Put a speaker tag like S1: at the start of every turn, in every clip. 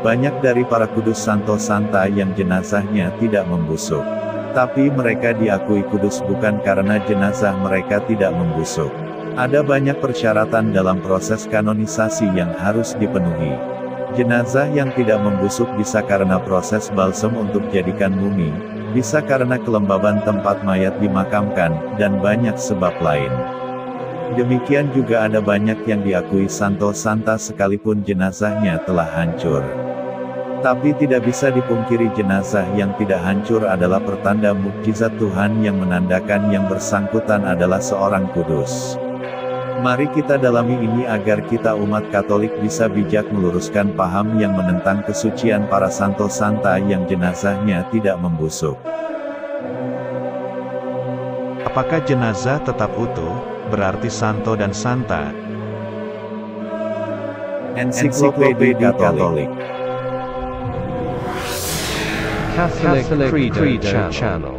S1: Banyak dari para kudus Santo Santa yang jenazahnya tidak membusuk. Tapi mereka diakui kudus bukan karena jenazah mereka tidak membusuk. Ada banyak persyaratan dalam proses kanonisasi yang harus dipenuhi. Jenazah yang tidak membusuk bisa karena proses balsem untuk jadikan mumi, bisa karena kelembaban tempat mayat dimakamkan, dan banyak sebab lain. Demikian juga ada banyak yang diakui Santo Santa sekalipun jenazahnya telah hancur. Tapi tidak bisa dipungkiri jenazah yang tidak hancur adalah pertanda mukjizat Tuhan yang menandakan yang bersangkutan adalah seorang kudus. Mari kita dalami ini agar kita umat Katolik bisa bijak meluruskan paham yang menentang kesucian para Santo Santa yang jenazahnya tidak membusuk.
S2: Apakah jenazah tetap utuh, berarti Santo dan Santa?
S1: Ensiklopedia Katolik.
S3: Catholic Credo Channel.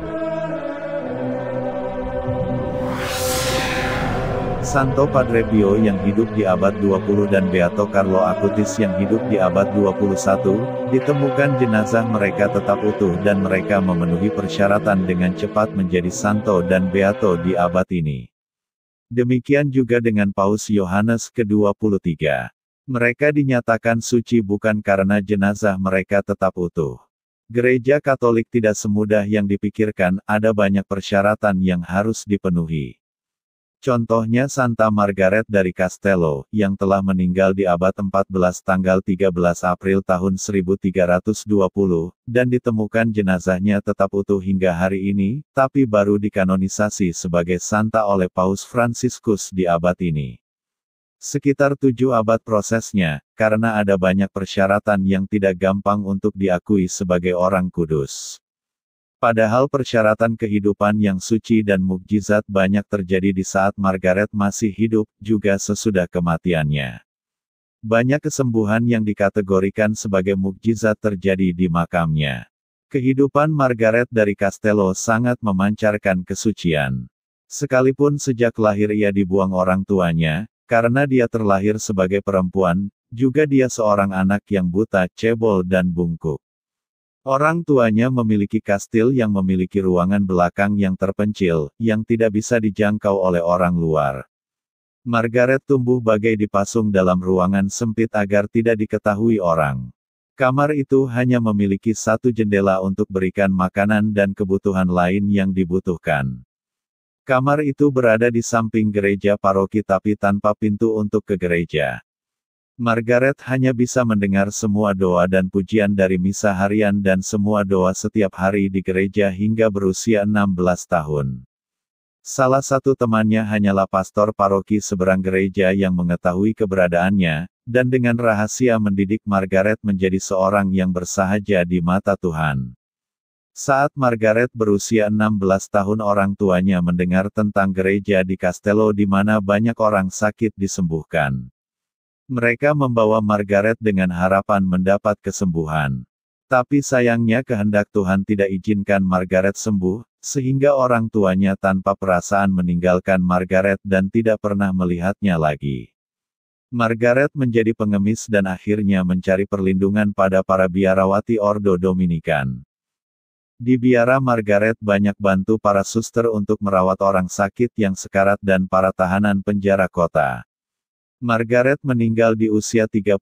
S1: Santo Padre Pio yang hidup di abad 20 dan Beato Carlo Acutis yang hidup di abad 21, ditemukan jenazah mereka tetap utuh dan mereka memenuhi persyaratan dengan cepat menjadi Santo dan Beato di abad ini. Demikian juga dengan Paus Yohanes ke-23. Mereka dinyatakan suci bukan karena jenazah mereka tetap utuh. Gereja Katolik tidak semudah yang dipikirkan, ada banyak persyaratan yang harus dipenuhi. Contohnya Santa Margaret dari Castello, yang telah meninggal di abad 14 tanggal 13 April tahun 1320, dan ditemukan jenazahnya tetap utuh hingga hari ini, tapi baru dikanonisasi sebagai Santa oleh Paus Fransiskus di abad ini. Sekitar 7 abad prosesnya, karena ada banyak persyaratan yang tidak gampang untuk diakui sebagai orang kudus. Padahal persyaratan kehidupan yang suci dan mukjizat banyak terjadi di saat Margaret masih hidup, juga sesudah kematiannya. Banyak kesembuhan yang dikategorikan sebagai mukjizat terjadi di makamnya. Kehidupan Margaret dari Castello sangat memancarkan kesucian. Sekalipun sejak lahir ia dibuang orang tuanya, karena dia terlahir sebagai perempuan, juga dia seorang anak yang buta, cebol dan bungkuk. Orang tuanya memiliki kastil yang memiliki ruangan belakang yang terpencil, yang tidak bisa dijangkau oleh orang luar. Margaret tumbuh bagai dipasung dalam ruangan sempit agar tidak diketahui orang. Kamar itu hanya memiliki satu jendela untuk berikan makanan dan kebutuhan lain yang dibutuhkan. Kamar itu berada di samping gereja paroki tapi tanpa pintu untuk ke gereja. Margaret hanya bisa mendengar semua doa dan pujian dari misa harian dan semua doa setiap hari di gereja hingga berusia 16 tahun. Salah satu temannya hanyalah pastor paroki seberang gereja yang mengetahui keberadaannya, dan dengan rahasia mendidik Margaret menjadi seorang yang bersahaja di mata Tuhan. Saat Margaret berusia 16 tahun orang tuanya mendengar tentang gereja di Castello di mana banyak orang sakit disembuhkan. Mereka membawa Margaret dengan harapan mendapat kesembuhan. Tapi sayangnya kehendak Tuhan tidak izinkan Margaret sembuh, sehingga orang tuanya tanpa perasaan meninggalkan Margaret dan tidak pernah melihatnya lagi. Margaret menjadi pengemis dan akhirnya mencari perlindungan pada para biarawati Ordo Dominikan. Di biara Margaret banyak bantu para suster untuk merawat orang sakit yang sekarat dan para tahanan penjara kota. Margaret meninggal di usia 33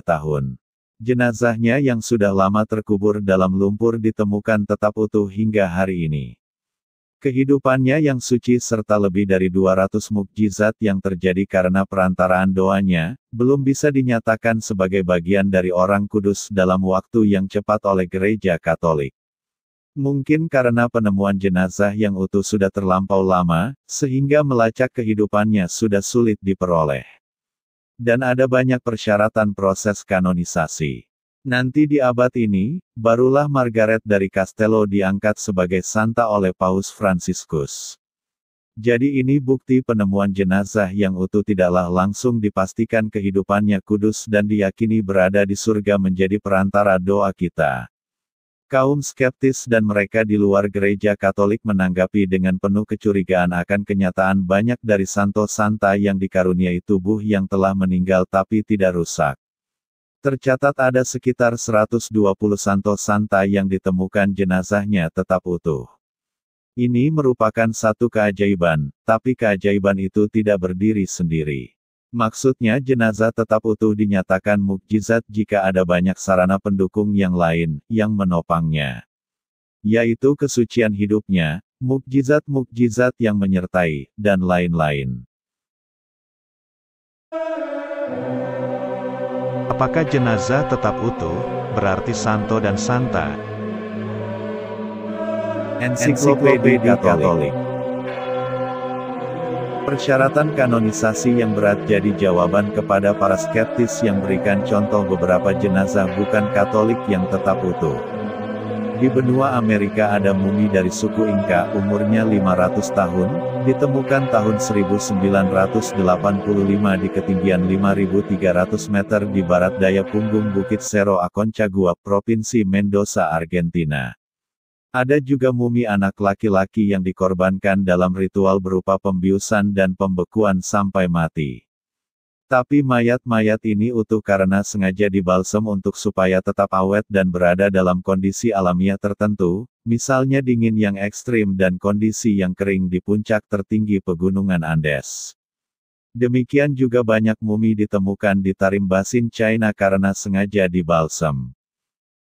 S1: tahun. Jenazahnya yang sudah lama terkubur dalam lumpur ditemukan tetap utuh hingga hari ini. Kehidupannya yang suci serta lebih dari 200 mukjizat yang terjadi karena perantaraan doanya, belum bisa dinyatakan sebagai bagian dari orang kudus dalam waktu yang cepat oleh Gereja Katolik. Mungkin karena penemuan jenazah yang utuh sudah terlampau lama, sehingga melacak kehidupannya sudah sulit diperoleh. Dan ada banyak persyaratan proses kanonisasi. Nanti di abad ini, barulah Margaret dari Castello diangkat sebagai Santa oleh Paus Fransiskus. Jadi ini bukti penemuan jenazah yang utuh tidaklah langsung dipastikan kehidupannya kudus dan diyakini berada di surga menjadi perantara doa kita. Kaum skeptis dan mereka di luar gereja Katolik menanggapi dengan penuh kecurigaan akan kenyataan banyak dari santo-santa yang dikaruniai tubuh yang telah meninggal tapi tidak rusak. Tercatat ada sekitar 120 santo-santa yang ditemukan jenazahnya tetap utuh. Ini merupakan satu keajaiban, tapi keajaiban itu tidak berdiri sendiri. Maksudnya jenazah tetap utuh dinyatakan mukjizat jika ada banyak sarana pendukung yang lain, yang menopangnya. Yaitu kesucian hidupnya, mukjizat-mukjizat yang menyertai, dan lain-lain.
S2: Apakah jenazah tetap utuh, berarti santo dan santa?
S1: Ensiklopedia Katolik. Persyaratan kanonisasi yang berat jadi jawaban kepada para skeptis yang berikan contoh beberapa jenazah bukan Katolik yang tetap utuh. Di benua Amerika ada mumi dari suku Inka, umurnya 500 tahun, ditemukan tahun 1985 di ketinggian 5.300 meter di barat daya punggung Bukit Cerro Aconcagua, Provinsi Mendoza, Argentina. Ada juga mumi anak laki-laki yang dikorbankan dalam ritual berupa pembiusan dan pembekuan sampai mati. Tapi mayat-mayat ini utuh karena sengaja dibalsem untuk supaya tetap awet dan berada dalam kondisi alamiah tertentu, misalnya dingin yang ekstrim dan kondisi yang kering di puncak tertinggi pegunungan Andes. Demikian juga banyak mumi ditemukan di Tarim Basin, China karena sengaja dibalsem.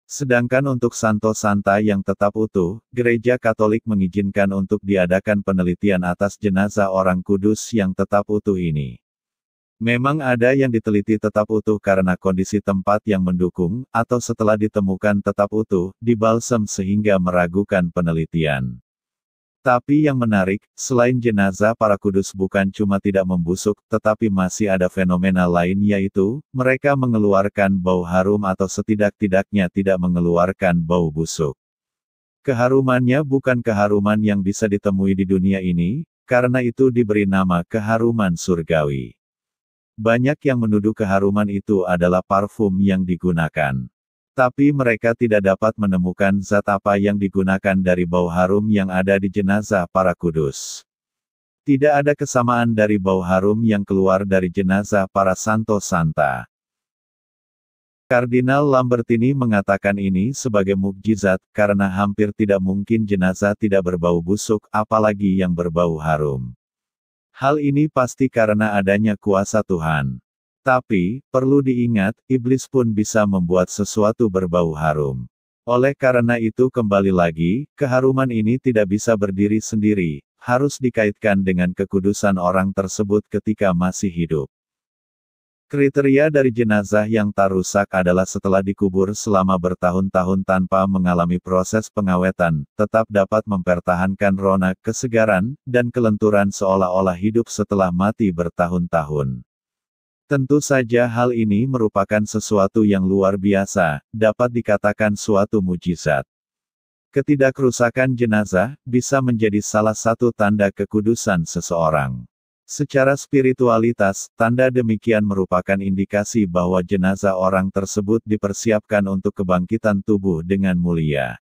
S1: Sedangkan untuk santo-santa yang tetap utuh, Gereja Katolik mengizinkan untuk diadakan penelitian atas jenazah orang kudus yang tetap utuh ini. Memang ada yang diteliti tetap utuh karena kondisi tempat yang mendukung, atau setelah ditemukan tetap utuh, dibalsem sehingga meragukan penelitian. Tapi yang menarik, selain jenazah para kudus bukan cuma tidak membusuk, tetapi masih ada fenomena lain yaitu, mereka mengeluarkan bau harum atau setidak-tidaknya tidak mengeluarkan bau busuk. Keharumannya bukan keharuman yang bisa ditemui di dunia ini, karena itu diberi nama keharuman surgawi. Banyak yang menuduh keharuman itu adalah parfum yang digunakan. Tapi mereka tidak dapat menemukan zat apa yang digunakan dari bau harum yang ada di jenazah para kudus. Tidak ada kesamaan dari bau harum yang keluar dari jenazah para santo-santa. Kardinal Lambertini mengatakan ini sebagai mukjizat, karena hampir tidak mungkin jenazah tidak berbau busuk, apalagi yang berbau harum. Hal ini pasti karena adanya kuasa Tuhan. Tapi, perlu diingat, iblis pun bisa membuat sesuatu berbau harum. Oleh karena itu kembali lagi, keharuman ini tidak bisa berdiri sendiri, harus dikaitkan dengan kekudusan orang tersebut ketika masih hidup. Kriteria dari jenazah yang tak rusak adalah setelah dikubur selama bertahun-tahun tanpa mengalami proses pengawetan, tetap dapat mempertahankan rona, kesegaran, dan kelenturan seolah-olah hidup setelah mati bertahun-tahun. Tentu saja hal ini merupakan sesuatu yang luar biasa, dapat dikatakan suatu mukjizat. Ketidakrusakan jenazah, bisa menjadi salah satu tanda kekudusan seseorang. Secara spiritualitas, tanda demikian merupakan indikasi bahwa jenazah orang tersebut dipersiapkan untuk kebangkitan tubuh dengan mulia.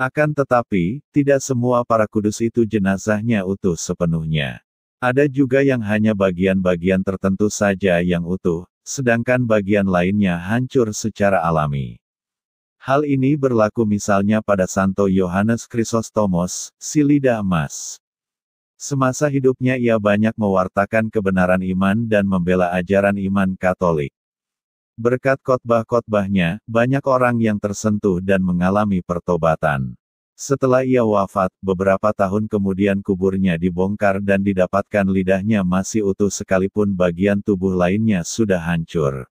S1: Akan tetapi, tidak semua para kudus itu jenazahnya utuh sepenuhnya. Ada juga yang hanya bagian-bagian tertentu saja yang utuh, sedangkan bagian lainnya hancur secara alami. Hal ini berlaku misalnya pada Santo Yohanes Chrysostomos, si lidah emas. Semasa hidupnya ia banyak mewartakan kebenaran iman dan membela ajaran iman Katolik. Berkat khotbah-khotbahnya, banyak orang yang tersentuh dan mengalami pertobatan. Setelah ia wafat, beberapa tahun kemudian kuburnya dibongkar dan didapatkan lidahnya masih utuh sekalipun bagian tubuh lainnya sudah hancur.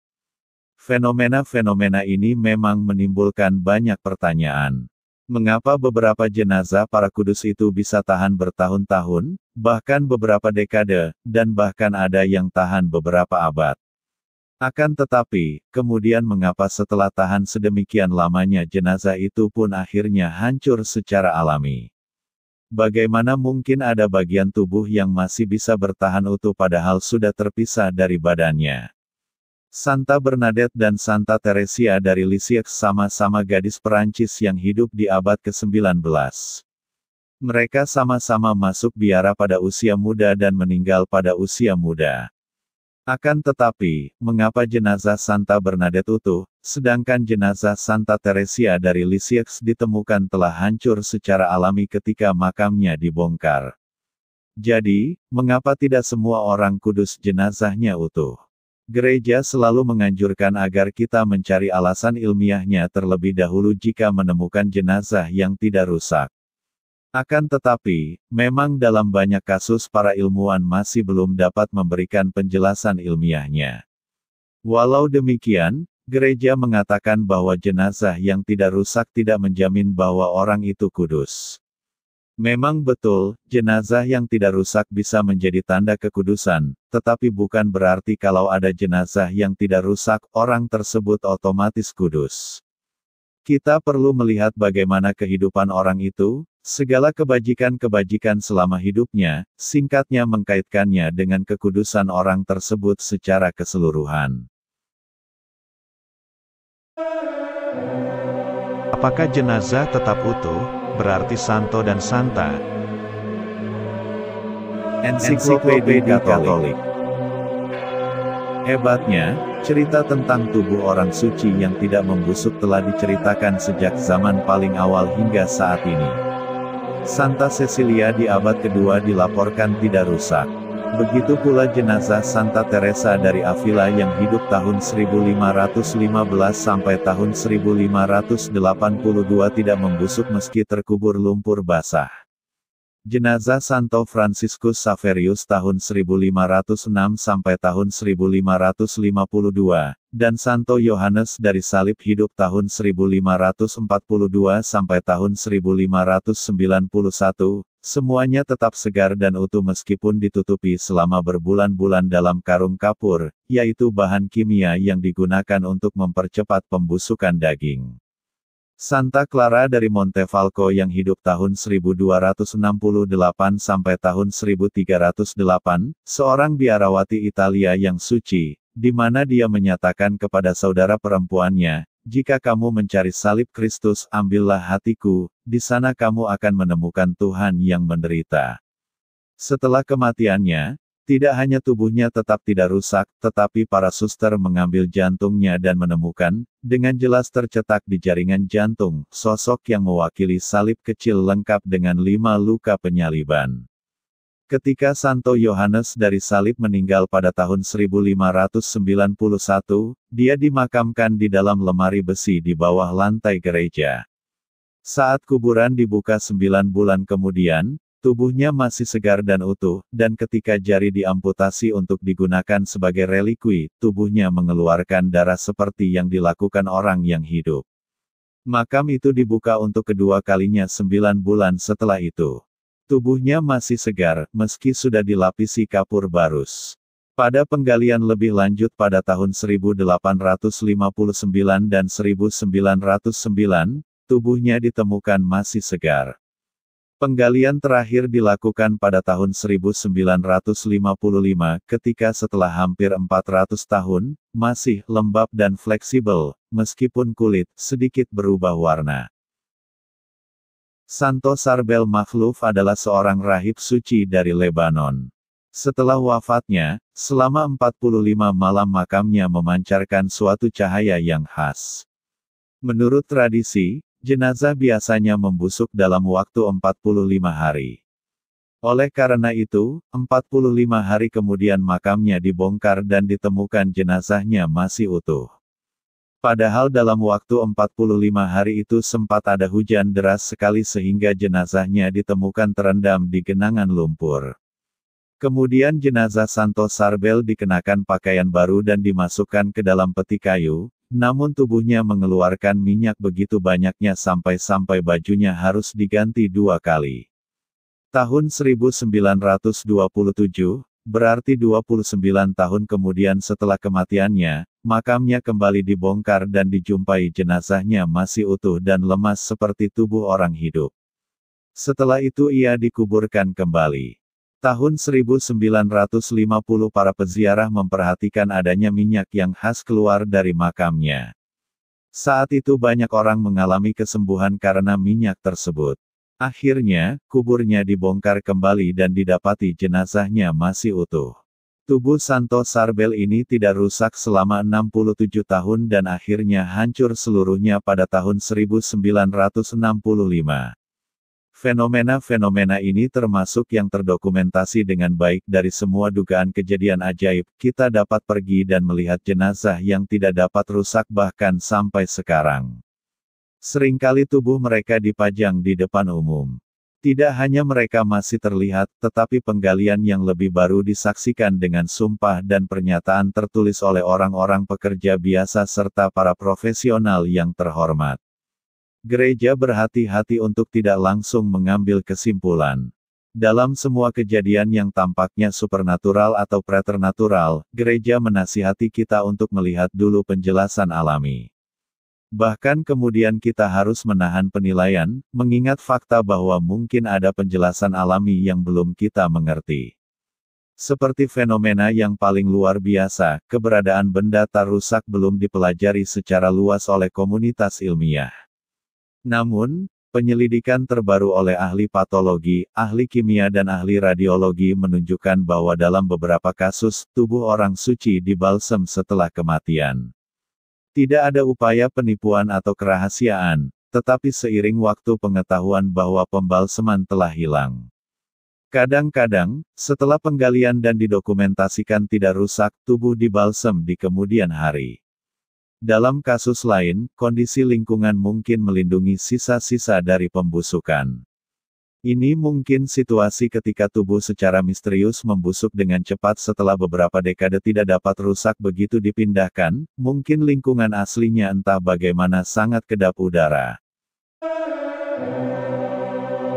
S1: Fenomena-fenomena ini memang menimbulkan banyak pertanyaan. Mengapa beberapa jenazah para kudus itu bisa tahan bertahun-tahun, bahkan beberapa dekade, dan bahkan ada yang tahan beberapa abad? Akan tetapi, kemudian mengapa setelah tahan sedemikian lamanya jenazah itu pun akhirnya hancur secara alami? Bagaimana mungkin ada bagian tubuh yang masih bisa bertahan utuh padahal sudah terpisah dari badannya? Santa Bernadette dan Santa Teresia dari Lisieux sama-sama gadis Perancis yang hidup di abad ke-19. Mereka sama-sama masuk biara pada usia muda dan meninggal pada usia muda. Akan tetapi, mengapa jenazah Santa Bernadette utuh, sedangkan jenazah Santa Teresia dari Lisieux ditemukan telah hancur secara alami ketika makamnya dibongkar? Jadi, mengapa tidak semua orang kudus jenazahnya utuh? Gereja selalu menganjurkan agar kita mencari alasan ilmiahnya terlebih dahulu jika menemukan jenazah yang tidak rusak. Akan tetapi, memang dalam banyak kasus para ilmuwan masih belum dapat memberikan penjelasan ilmiahnya. Walau demikian, gereja mengatakan bahwa jenazah yang tidak rusak tidak menjamin bahwa orang itu kudus. Memang betul, jenazah yang tidak rusak bisa menjadi tanda kekudusan, tetapi bukan berarti kalau ada jenazah yang tidak rusak, orang tersebut otomatis kudus. Kita perlu melihat bagaimana kehidupan orang itu, segala kebajikan-kebajikan selama hidupnya, singkatnya mengkaitkannya dengan kekudusan orang tersebut secara keseluruhan.
S2: Apakah jenazah tetap utuh? Berarti santo dan santa.
S1: Ensiklopedia Katolik. Hebatnya, cerita tentang tubuh orang suci yang tidak membusuk telah diceritakan sejak zaman paling awal hingga saat ini. Santa Cecilia di abad kedua dilaporkan tidak rusak. Begitu pula jenazah Santa Teresa dari Avila yang hidup tahun 1515 sampai tahun 1582 tidak membusuk meski terkubur lumpur basah. Jenazah Santo Franciscus Xaverius tahun 1506 sampai tahun 1552, dan Santo Yohanes dari Salib hidup tahun 1542 sampai tahun 1591, semuanya tetap segar dan utuh meskipun ditutupi selama berbulan-bulan dalam karung kapur, yaitu bahan kimia yang digunakan untuk mempercepat pembusukan daging. Santa Clara dari Montefalco yang hidup tahun 1268 sampai tahun 1308, seorang biarawati Italia yang suci, di mana dia menyatakan kepada saudara perempuannya, "Jika kamu mencari salib Kristus, ambillah hatiku, di sana kamu akan menemukan Tuhan yang menderita." Setelah kematiannya, tidak hanya tubuhnya tetap tidak rusak, tetapi para suster mengambil jantungnya dan menemukan, dengan jelas tercetak di jaringan jantung, sosok yang mewakili salib kecil lengkap dengan 5 luka penyaliban. Ketika Santo Yohanes dari Salib meninggal pada tahun 1591, dia dimakamkan di dalam lemari besi di bawah lantai gereja. Saat kuburan dibuka 9 bulan kemudian, tubuhnya masih segar dan utuh, dan ketika jari diamputasi untuk digunakan sebagai relikwi, tubuhnya mengeluarkan darah seperti yang dilakukan orang yang hidup. Makam itu dibuka untuk kedua kalinya 9 bulan setelah itu. Tubuhnya masih segar, meski sudah dilapisi kapur barus. Pada penggalian lebih lanjut pada tahun 1859 dan 1909, tubuhnya ditemukan masih segar. Penggalian terakhir dilakukan pada tahun 1955, ketika setelah hampir 400 tahun, masih lembab dan fleksibel, meskipun kulit sedikit berubah warna. Santo Sarbel Makhlouf adalah seorang rahib suci dari Lebanon. Setelah wafatnya, selama 45 malam makamnya memancarkan suatu cahaya yang khas. Menurut tradisi, jenazah biasanya membusuk dalam waktu 45 hari. Oleh karena itu, 45 hari kemudian makamnya dibongkar dan ditemukan jenazahnya masih utuh. Padahal dalam waktu 45 hari itu sempat ada hujan deras sekali sehingga jenazahnya ditemukan terendam di genangan lumpur. Kemudian jenazah Santo Sarbel dikenakan pakaian baru dan dimasukkan ke dalam peti kayu, namun tubuhnya mengeluarkan minyak begitu banyaknya sampai-sampai bajunya harus diganti 2 kali. Tahun 1927, berarti 29 tahun kemudian setelah kematiannya, makamnya kembali dibongkar dan dijumpai jenazahnya masih utuh dan lemas seperti tubuh orang hidup. Setelah itu ia dikuburkan kembali. Tahun 1950 para peziarah memperhatikan adanya minyak yang khas keluar dari makamnya. Saat itu banyak orang mengalami kesembuhan karena minyak tersebut. Akhirnya, kuburnya dibongkar kembali dan didapati jenazahnya masih utuh. Tubuh Santo Sarbel ini tidak rusak selama 67 tahun dan akhirnya hancur seluruhnya pada tahun 1965. Fenomena-fenomena ini termasuk yang terdokumentasi dengan baik dari semua dugaan kejadian ajaib. Kita dapat pergi dan melihat jenazah yang tidak dapat rusak bahkan sampai sekarang. Seringkali tubuh mereka dipajang di depan umum. Tidak hanya mereka masih terlihat, tetapi penggalian yang lebih baru disaksikan dengan sumpah dan pernyataan tertulis oleh orang-orang pekerja biasa serta para profesional yang terhormat. Gereja berhati-hati untuk tidak langsung mengambil kesimpulan. Dalam semua kejadian yang tampaknya supernatural atau preternatural, gereja menasihati kita untuk melihat dulu penjelasan alami. Bahkan kemudian kita harus menahan penilaian, mengingat fakta bahwa mungkin ada penjelasan alami yang belum kita mengerti. Seperti fenomena yang paling luar biasa, keberadaan benda tak rusak belum dipelajari secara luas oleh komunitas ilmiah. Namun, penyelidikan terbaru oleh ahli patologi, ahli kimia dan ahli radiologi menunjukkan bahwa dalam beberapa kasus, tubuh orang suci dibalsem setelah kematian. Tidak ada upaya penipuan atau kerahasiaan, tetapi seiring waktu pengetahuan bahwa pembalseman telah hilang. Kadang-kadang, setelah penggalian dan didokumentasikan tidak rusak, tubuh dibalsem di kemudian hari. Dalam kasus lain, kondisi lingkungan mungkin melindungi sisa-sisa dari pembusukan. Ini mungkin situasi ketika tubuh secara misterius membusuk dengan cepat setelah beberapa dekade tidak dapat rusak begitu dipindahkan, mungkin lingkungan aslinya entah bagaimana sangat kedap udara.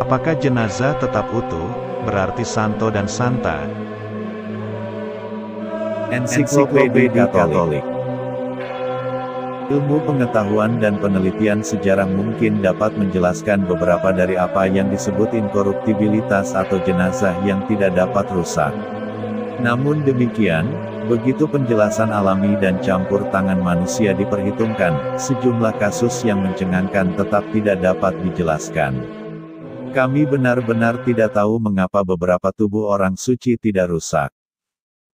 S2: Apakah jenazah tetap utuh, berarti santo dan santa?
S1: Ensiklopedia Katolik. Ilmu pengetahuan dan penelitian sejarah mungkin dapat menjelaskan beberapa dari apa yang disebut inkoruptibilitas atau jenazah yang tidak dapat rusak. Namun demikian, begitu penjelasan alami dan campur tangan manusia diperhitungkan, sejumlah kasus yang mencengangkan tetap tidak dapat dijelaskan. Kami benar-benar tidak tahu mengapa beberapa tubuh orang suci tidak rusak.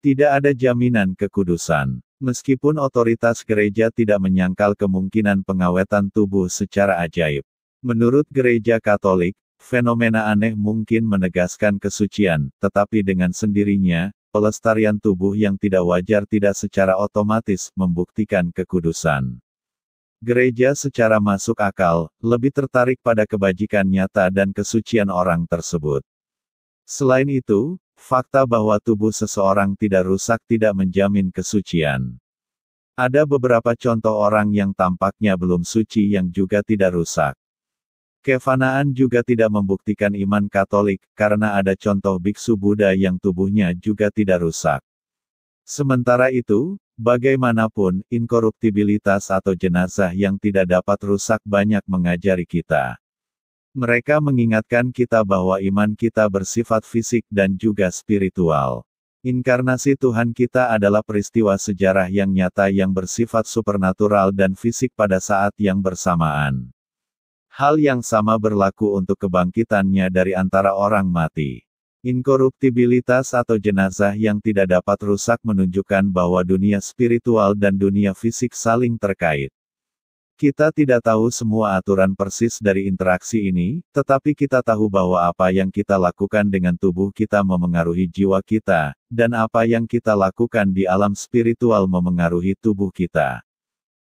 S1: Tidak ada jaminan kekudusan. Meskipun otoritas gereja tidak menyangkal kemungkinan pengawetan tubuh secara ajaib. Menurut gereja Katolik, fenomena aneh mungkin menegaskan kesucian, tetapi dengan sendirinya, pelestarian tubuh yang tidak wajar tidak secara otomatis membuktikan kekudusan. Gereja secara masuk akal, lebih tertarik pada kebajikan nyata dan kesucian orang tersebut. Selain itu, fakta bahwa tubuh seseorang tidak rusak tidak menjamin kesucian. Ada beberapa contoh orang yang tampaknya belum suci yang juga tidak rusak. Kefanaan juga tidak membuktikan iman Katolik, karena ada contoh biksu Buddha yang tubuhnya juga tidak rusak. Sementara itu, bagaimanapun, inkoruptibilitas atau jenazah yang tidak dapat rusak banyak mengajari kita. Mereka mengingatkan kita bahwa iman kita bersifat fisik dan juga spiritual. Inkarnasi Tuhan kita adalah peristiwa sejarah yang nyata yang bersifat supernatural dan fisik pada saat yang bersamaan. Hal yang sama berlaku untuk kebangkitannya dari antara orang mati. Inkoruptibilitas atau jenazah yang tidak dapat rusak menunjukkan bahwa dunia spiritual dan dunia fisik saling terkait. Kita tidak tahu semua aturan persis dari interaksi ini, tetapi kita tahu bahwa apa yang kita lakukan dengan tubuh kita memengaruhi jiwa kita, dan apa yang kita lakukan di alam spiritual memengaruhi tubuh kita.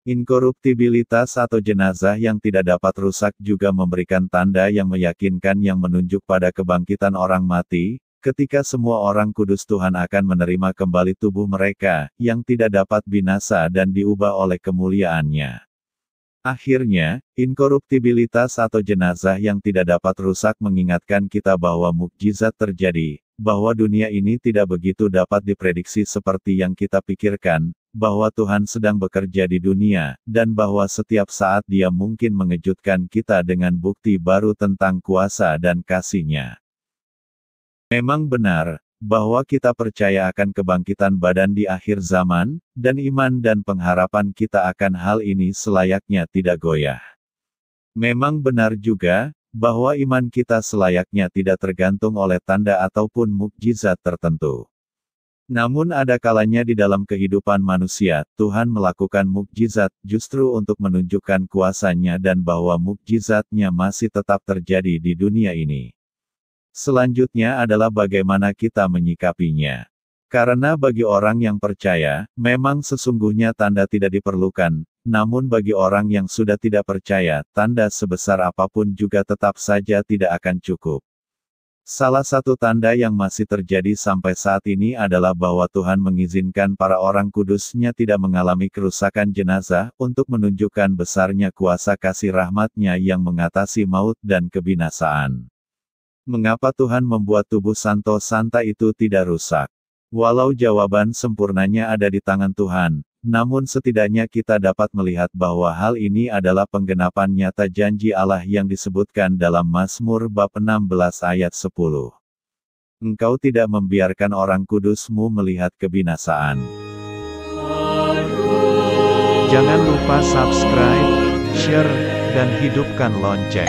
S1: Inkoruptibilitas atau jenazah yang tidak dapat rusak juga memberikan tanda yang meyakinkan yang menunjuk pada kebangkitan orang mati, ketika semua orang kudus Tuhan akan menerima kembali tubuh mereka, yang tidak dapat binasa dan diubah oleh kemuliaan-Nya. Akhirnya, inkoruptibilitas atau jenazah yang tidak dapat rusak mengingatkan kita bahwa mukjizat terjadi, bahwa dunia ini tidak begitu dapat diprediksi seperti yang kita pikirkan, bahwa Tuhan sedang bekerja di dunia, dan bahwa setiap saat Dia mungkin mengejutkan kita dengan bukti baru tentang kuasa dan kasih-Nya. Memang benar, bahwa kita percaya akan kebangkitan badan di akhir zaman, dan iman dan pengharapan kita akan hal ini selayaknya tidak goyah. Memang benar juga, bahwa iman kita selayaknya tidak tergantung oleh tanda ataupun mukjizat tertentu. Namun ada kalanya di dalam kehidupan manusia, Tuhan melakukan mukjizat justru untuk menunjukkan kuasa-Nya dan bahwa mukjizat-Nya masih tetap terjadi di dunia ini. Selanjutnya adalah bagaimana kita menyikapinya. Karena bagi orang yang percaya, memang sesungguhnya tanda tidak diperlukan, namun bagi orang yang sudah tidak percaya, tanda sebesar apapun juga tetap saja tidak akan cukup. Salah satu tanda yang masih terjadi sampai saat ini adalah bahwa Tuhan mengizinkan para orang kudus-Nya tidak mengalami kerusakan jenazah, untuk menunjukkan besarnya kuasa kasih rahmat-Nya yang mengatasi maut dan kebinasaan. Mengapa Tuhan membuat tubuh Santo Santa itu tidak rusak? Walau jawaban sempurnanya ada di tangan Tuhan, namun setidaknya kita dapat melihat bahwa hal ini adalah penggenapan nyata janji Allah yang disebutkan dalam Mazmur bab 16 ayat 10. Engkau tidak membiarkan orang kudus-Mu melihat kebinasaan.
S2: Jangan lupa subscribe, share, dan hidupkan lonceng.